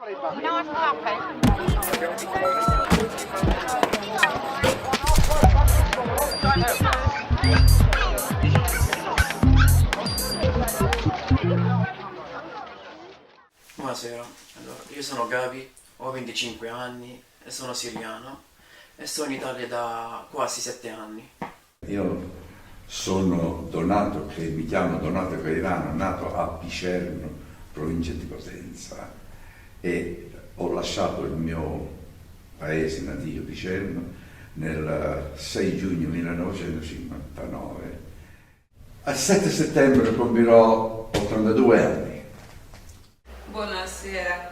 Buonasera, allora, io sono Gabi, ho 25 anni e sono siriano e sto in Italia da quasi 7 anni. Io sono Donato, che mi chiamo Donato Cairano, nato a Picerno, provincia di Potenza, e ho lasciato il mio paese natio, Picerno, nel 6 giugno 1959. Al 7 settembre compirò 82 anni. Buonasera,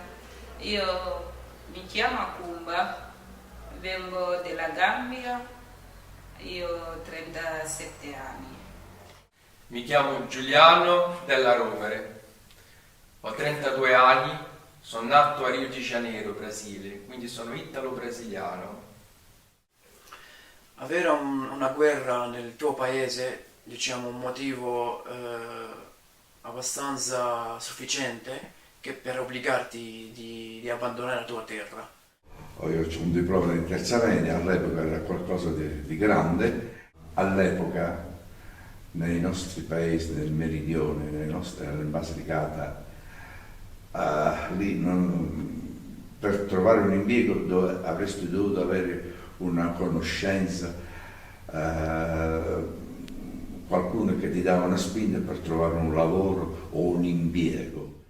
io mi chiamo Akumba, vengo dalla Gambia, io ho 37 anni. Mi chiamo Giuliano della Rovere, ho 32 anni, sono nato a Rio de Janeiro, Brasile, quindi sono italo-brasiliano. Avere una guerra nel tuo paese, diciamo, un motivo abbastanza sufficiente che per obbligarti di abbandonare la tua terra. Io ho un diploma di terza media, all'epoca era qualcosa di grande. All'epoca nei nostri paesi, nel meridione, nella Basilicata, per trovare un impiego avresti dovuto avere una conoscenza, qualcuno che ti dava una spinta per trovare un lavoro o un impiego.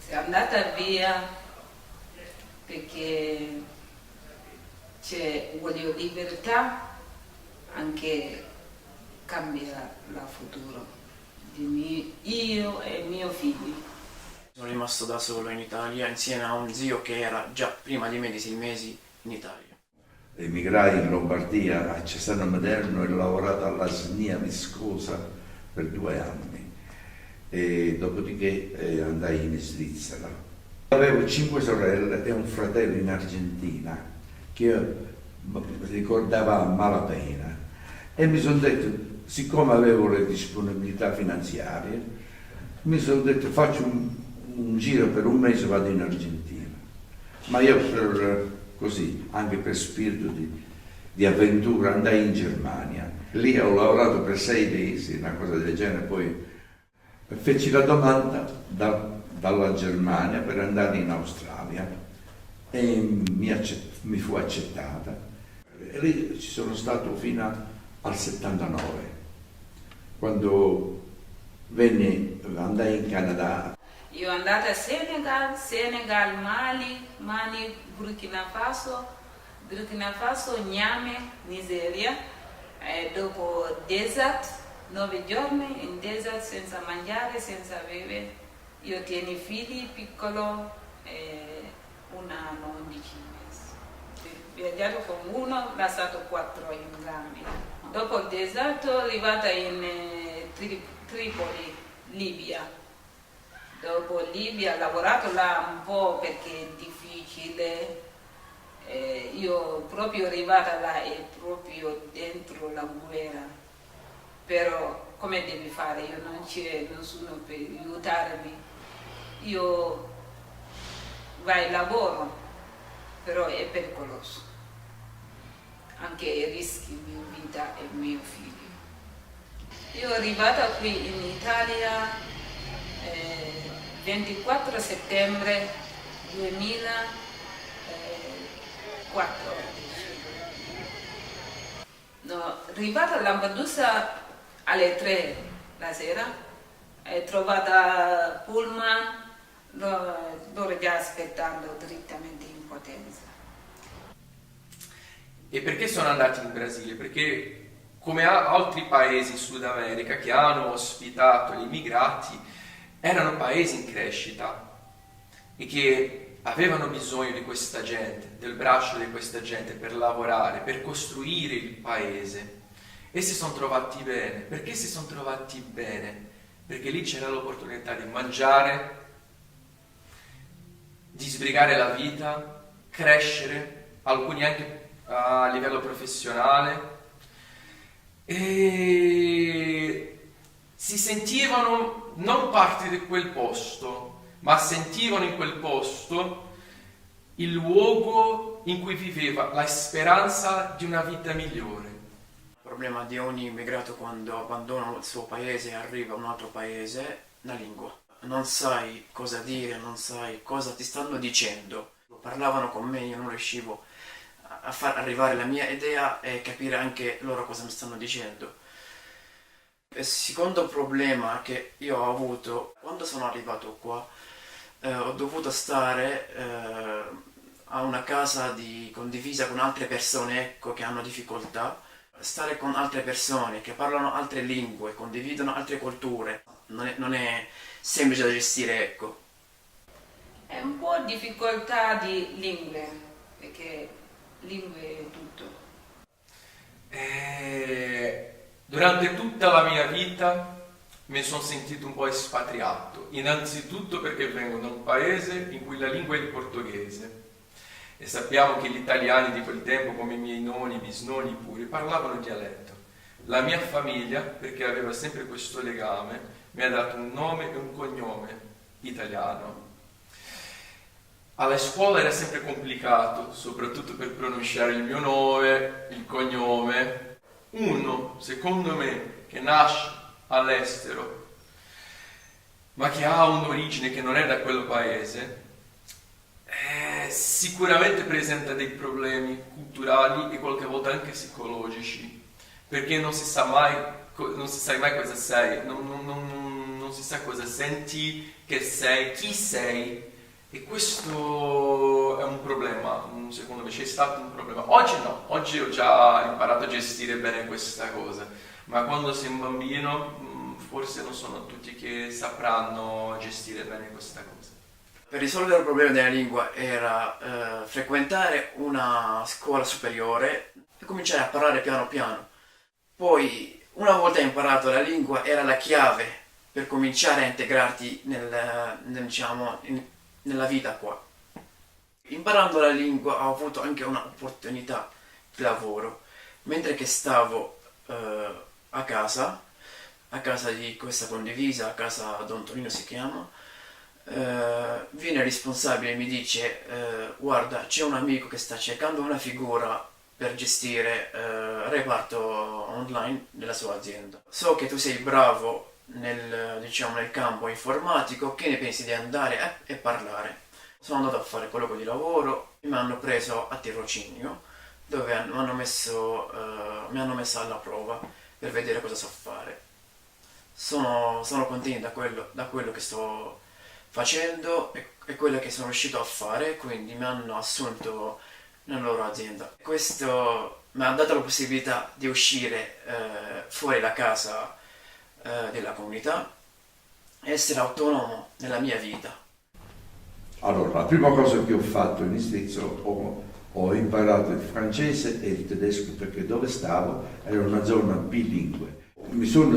Sono andata via perché voglio libertà, anche cambia il futuro di io e mio figlio. Sono rimasto da solo in Italia insieme a un zio che era già prima di me di 6 mesi in Italia. Emigrai in Lombardia, a Cesano Maderno, e ho lavorato alla Snia Viscosa per 2 anni e dopodiché andai in Svizzera. Avevo 5 sorelle e un fratello in Argentina che ricordava a malapena e mi sono detto, siccome avevo le disponibilità finanziarie, mi sono detto faccio un giro per un mese, vado in Argentina. Ma io così, anche per spirito di avventura, andai in Germania. Lì ho lavorato per 6 mesi, una cosa del genere, poi feci la domanda dalla Germania per andare in Australia e mi fu accettata. E lì ci sono stato fino al 79, quando andai in Canada. Io andata a Senegal, Mali, Burkina Faso, Niamey, Nigeria, e dopo desert, 9 giorni in desert senza mangiare, senza bere. Io tengo figli piccoli, un anno, 11 mesi. Ho viaggiato con uno, lasciato 4 in Gambia. Dopo il deserto arrivata in Tripoli, Libia. Dopo Libia ho lavorato là un po' perché è difficile, io proprio arrivata là e proprio dentro la guerra, però come devi fare? Io non c'è nessuno per aiutarmi, io vai lavoro, però è pericoloso, anche rischi mia vita e mio figlio. Io arrivata qui in Italia 24 settembre 2014. Arrivata a Lampedusa alle 3 la sera, è trovata Pullman, loro già aspettando direttamente in Potenza. E perché sono andati in Brasile? Perché come altri paesi in Sud America che hanno ospitato gli immigrati, erano paesi in crescita e che avevano bisogno di questa gente, del braccio di questa gente per lavorare, per costruire il paese. E si sono trovati bene. Perché si sono trovati bene? Perché lì c'era l'opportunità di mangiare, di sbrigare la vita, crescere, alcuni anche a livello professionale, e si sentivano non parte di quel posto, ma sentivano in quel posto il luogo in cui viveva la speranza di una vita migliore. Il problema di ogni immigrato quando abbandona il suo paese e arriva a un altro paese, la lingua. Non sai cosa dire, non sai cosa ti stanno dicendo. Parlavano con me, io non riuscivo a far arrivare la mia idea e capire anche loro cosa mi stanno dicendo. Il secondo problema che io ho avuto quando sono arrivato qua, ho dovuto stare a una casa condivisa con altre persone, ecco, che hanno difficoltà. Stare con altre persone che parlano altre lingue, condividono altre culture, non è semplice da gestire, ecco. È un po' difficoltà di lingue, perché lingue è tutto. Durante tutta la mia vita mi sono sentito un po' espatriato, innanzitutto perché vengo da un paese in cui la lingua è il portoghese e sappiamo che gli italiani di quel tempo, come i miei nonni, bisnonni pure, parlavano dialetto. La mia famiglia, perché aveva sempre questo legame, mi ha dato un nome e un cognome italiano. Alla scuola era sempre complicato, soprattutto per pronunciare il mio nome, il cognome. Uno, secondo me, che nasce all'estero, ma che ha un'origine che non è da quel paese, sicuramente presenta dei problemi culturali e qualche volta anche psicologici, perché non si sa mai cosa sei, non si sa cosa senti, che sei, chi sei. E questo è un problema, secondo me c'è stato un problema. Oggi no, oggi ho già imparato a gestire bene questa cosa, ma quando sei un bambino forse non sono tutti che sapranno gestire bene questa cosa. Per risolvere il problema della lingua era frequentare una scuola superiore e cominciare a parlare piano piano. Poi, una volta imparato la lingua, era la chiave per cominciare a integrarti nella vita qua. Imparando la lingua ho avuto anche un'opportunità di lavoro, mentre che stavo a casa di questa condivisa, a casa Don Tonino si chiama, viene il responsabile e mi dice guarda, c'è un amico che sta cercando una figura per gestire reparto online della sua azienda. So che tu sei bravo nel campo informatico, che ne pensi di andare e parlare? Sono andato a fare colloquio di lavoro e mi hanno preso a tirocinio, dove mi hanno messo alla prova per vedere cosa so fare. Sono contento da quello che sto facendo e quello che sono riuscito a fare, quindi mi hanno assunto nella loro azienda. Questo mi ha dato la possibilità di uscire fuori la casa della comunità, essere autonomo nella mia vita. Allora, la prima cosa che ho fatto in Svizzera, ho imparato il francese e il tedesco, perché dove stavo era una zona bilingue. Mi sono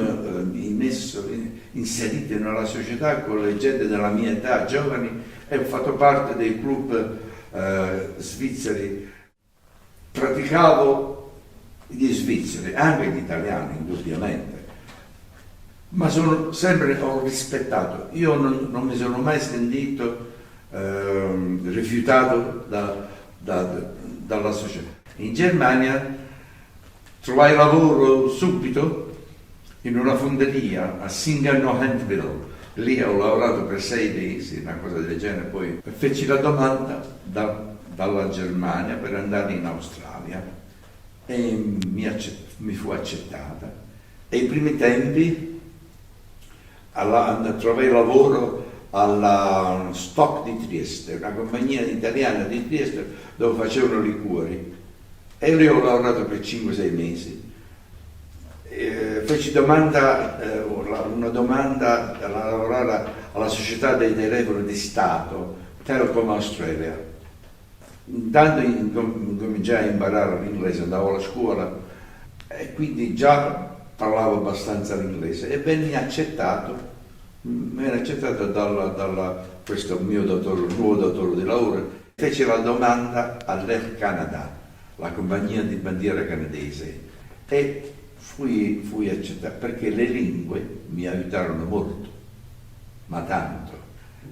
inserito nella società con le gente della mia età, giovani, e ho fatto parte dei club svizzeri. Praticavo gli svizzeri, anche gli italiani, indubbiamente. Ma ho rispettato, io non mi sono mai sentito rifiutato dalla società. In Germania trovai lavoro subito in una fonderia a Singano-Handville. Lì ho lavorato per 6 mesi, una cosa del genere, poi feci la domanda dalla Germania per andare in Australia e mi fu accettata. E i primi tempi trovai lavoro alla Stock di Trieste, una compagnia italiana di Trieste dove facevano liquori, e lì ho lavorato per 5-6 mesi. Feci una domanda a lavorare alla società dei telefoni di Stato, Telecom Australia. Intanto cominciai a imparare l'inglese, andavo alla scuola e quindi già parlavo abbastanza l'inglese e venne accettato da questo mio nuovo datore di lavoro. Fece la domanda all'Air Canada, la compagnia di bandiera canadese, e fui accettato perché le lingue mi aiutarono molto, ma tanto.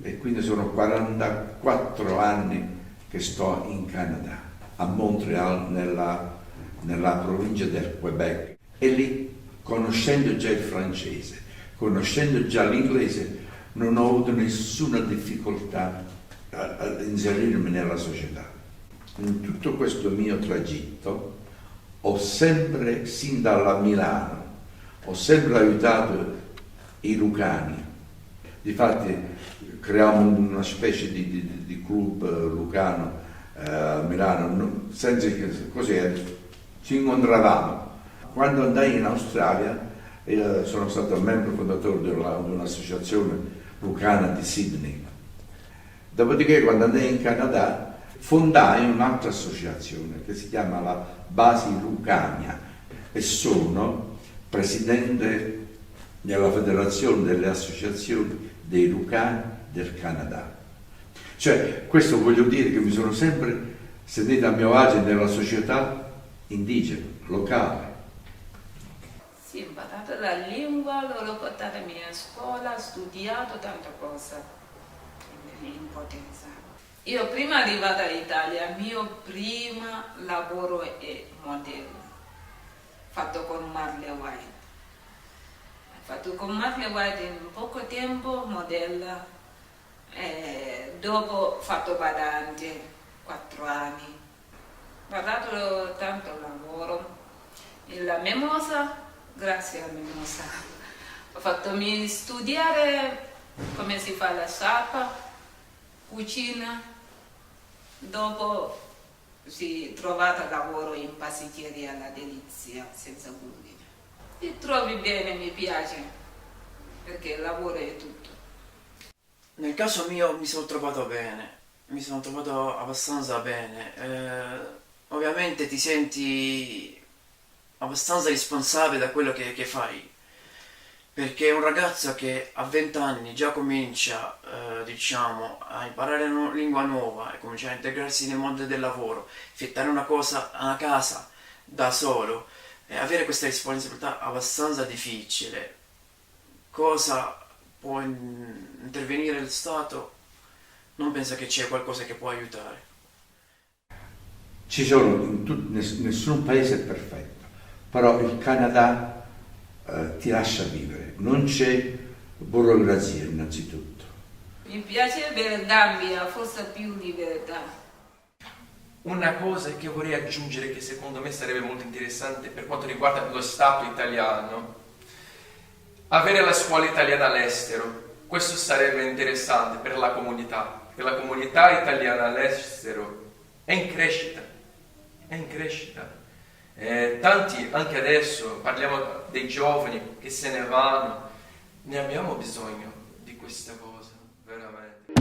e quindi sono 44 anni che sto in Canada, a Montreal, nella provincia del Quebec. E lì, conoscendo già il francese, conoscendo già l'inglese, non ho avuto nessuna difficoltà a inserirmi nella società. In tutto questo mio tragitto ho sempre, sin dalla Milano, ho sempre aiutato i lucani. Difatti creiamo una specie di club lucano a Milano, senza che così ci incontravamo. Quando andai in Australia sono stato membro fondatore di un'associazione lucana di Sydney. Dopodiché, quando andai in Canada, fondai un'altra associazione che si chiama la Basi Lucania e sono presidente della Federazione delle Associazioni dei Lucani del Canada. Cioè, questo voglio dire che mi sono sempre sentito a mio agio nella società indigena, locale. Sì, ho imparato la lingua, l'ho portata alla mia scuola, ho studiato tante cose in potenza. Io prima arrivata in Italia, il mio primo lavoro è modello, fatto con Marley White. Fatto con Marley White in poco tempo, modella, dopo ho fatto badante, 4 anni. Ho dato tanto lavoro. E la Mimosa, grazie a Mimosa, ho fatto studiare come si fa la sciarpa, cucina, dopo si è trovato lavoro in pasticceria alla Delizia senza glutine. Ti trovi bene, mi piace, perché il lavoro è tutto. Nel caso mio mi sono trovato bene, mi sono trovato abbastanza bene. Ovviamente ti senti abbastanza responsabile da quello che fai, perché un ragazzo che a 20 anni già comincia diciamo a imparare una lingua nuova e comincia a integrarsi nel mondo del lavoro, affittare una casa da solo, avere questa responsabilità abbastanza difficile. Cosa può intervenire lo Stato? Non penso che c'è qualcosa che può aiutare. Ci sono nessun paese è perfetto, però il Canada ti lascia vivere, non c'è burocrazia innanzitutto. Mi piace avere il Gambia, forse più libertà. Una cosa che vorrei aggiungere, che secondo me sarebbe molto interessante per quanto riguarda lo Stato italiano, avere la scuola italiana all'estero. Questo sarebbe interessante per la comunità, perché la comunità italiana all'estero è in crescita, è in crescita. Tanti, anche adesso, parliamo dei giovani che se ne vanno, ne abbiamo bisogno di questa cosa, veramente.